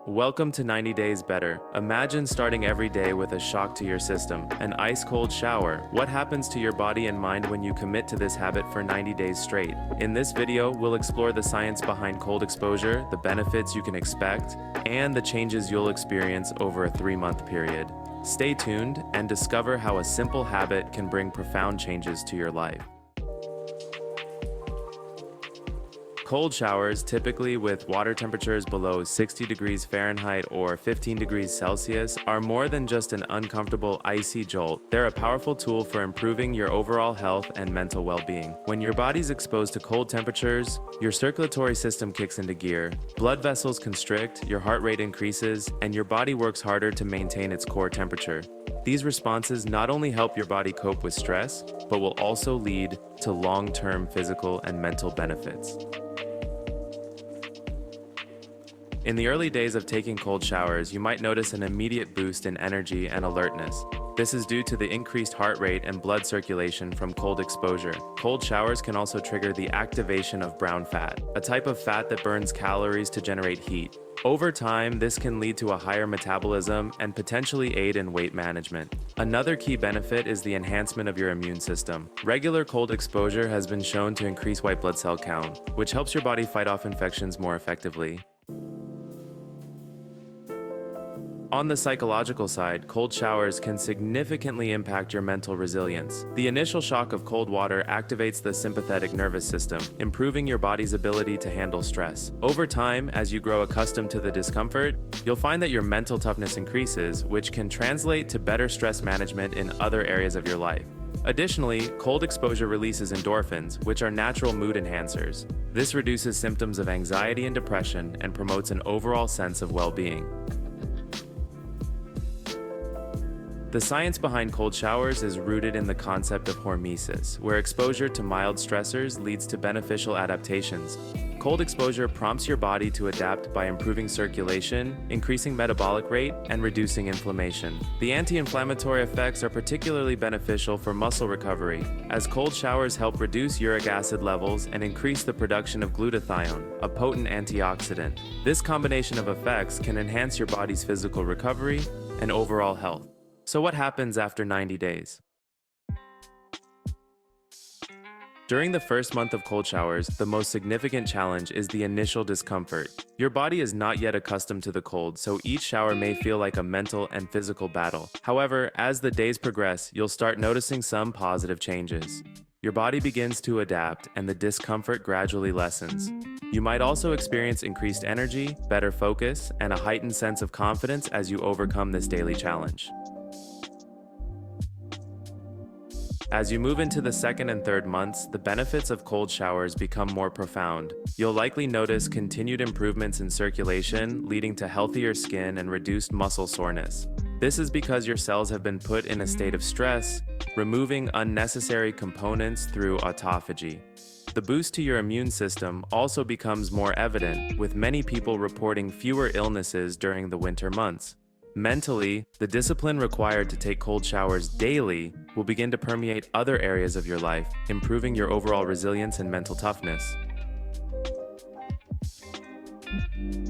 Welcome to 90 Days Better. Imagine starting every day with a shock to your system, an ice-cold shower. What happens to your body and mind when you commit to this habit for 90 days straight? In this video, we'll explore the science behind cold exposure, the benefits you can expect, and the changes you'll experience over a 3-month period. Stay tuned and discover how a simple habit can bring profound changes to your life. Cold showers, typically with water temperatures below 60 degrees Fahrenheit or 15 degrees Celsius, are more than just an uncomfortable icy jolt. They're a powerful tool for improving your overall health and mental well-being. When your body's exposed to cold temperatures, your circulatory system kicks into gear, blood vessels constrict, your heart rate increases, and your body works harder to maintain its core temperature. These responses not only help your body cope with stress, but will also lead to long-term physical and mental benefits. In the early days of taking cold showers, you might notice an immediate boost in energy and alertness. This is due to the increased heart rate and blood circulation from cold exposure. Cold showers can also trigger the activation of brown fat, a type of fat that burns calories to generate heat. Over time, this can lead to a higher metabolism and potentially aid in weight management. Another key benefit is the enhancement of your immune system. Regular cold exposure has been shown to increase white blood cell count, which helps your body fight off infections more effectively. On the psychological side, cold showers can significantly impact your mental resilience. The initial shock of cold water activates the sympathetic nervous system, improving your body's ability to handle stress. Over time, as you grow accustomed to the discomfort, you'll find that your mental toughness increases, which can translate to better stress management in other areas of your life. Additionally, cold exposure releases endorphins, which are natural mood enhancers. This reduces symptoms of anxiety and depression and promotes an overall sense of well-being. The science behind cold showers is rooted in the concept of hormesis, where exposure to mild stressors leads to beneficial adaptations. Cold exposure prompts your body to adapt by improving circulation, increasing metabolic rate, and reducing inflammation. The anti-inflammatory effects are particularly beneficial for muscle recovery, as cold showers help reduce uric acid levels and increase the production of glutathione, a potent antioxidant. This combination of effects can enhance your body's physical recovery and overall health. So what happens after 90 days? During the first month of cold showers, the most significant challenge is the initial discomfort. Your body is not yet accustomed to the cold, so each shower may feel like a mental and physical battle. However, as the days progress, you'll start noticing some positive changes. Your body begins to adapt, and the discomfort gradually lessens. You might also experience increased energy, better focus, and a heightened sense of confidence as you overcome this daily challenge. As you move into the second and third months, the benefits of cold showers become more profound. You'll likely notice continued improvements in circulation, leading to healthier skin and reduced muscle soreness. This is because your cells have been put in a state of stress, removing unnecessary components through autophagy. The boost to your immune system also becomes more evident, with many people reporting fewer illnesses during the winter months. Mentally, the discipline required to take cold showers daily will begin to permeate other areas of your life, improving your overall resilience and mental toughness.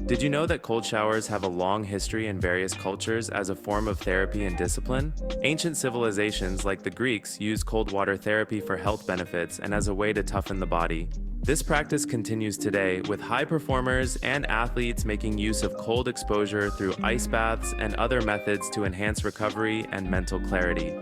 Did you know that cold showers have a long history in various cultures as a form of therapy and discipline? Ancient civilizations like the Greeks used cold water therapy for health benefits and as a way to toughen the body. This practice continues today, with high performers and athletes making use of cold exposure through ice baths and other methods to enhance recovery and mental clarity.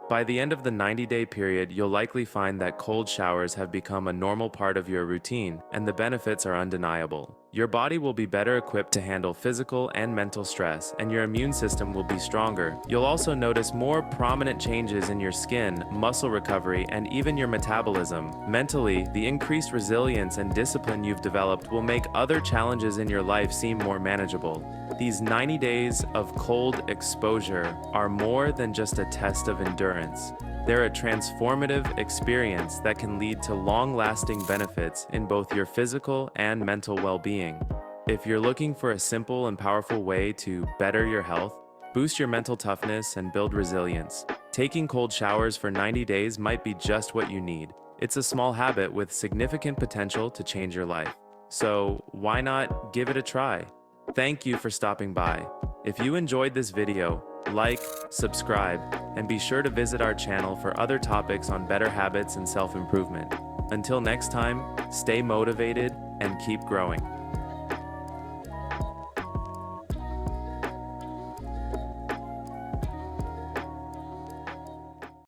By the end of the 90-day period, you'll likely find that cold showers have become a normal part of your routine, and the benefits are undeniable. Your body will be better equipped to handle physical and mental stress, and your immune system will be stronger. You'll also notice more prominent changes in your skin, muscle recovery, and even your metabolism. Mentally, the increased resilience and discipline you've developed will make other challenges in your life seem more manageable. These 90 days of cold exposure are more than just a test of endurance. They're a transformative experience that can lead to long-lasting benefits in both your physical and mental well-being. If you're looking for a simple and powerful way to better your health, boost your mental toughness, and build resilience, taking cold showers for 90 days might be just what you need. It's a small habit with significant potential to change your life. So why not give it a try? Thank you for stopping by. If you enjoyed this video, like, subscribe, and be sure to visit our channel for other topics on better habits and self-improvement. Until next time, stay motivated and keep growing.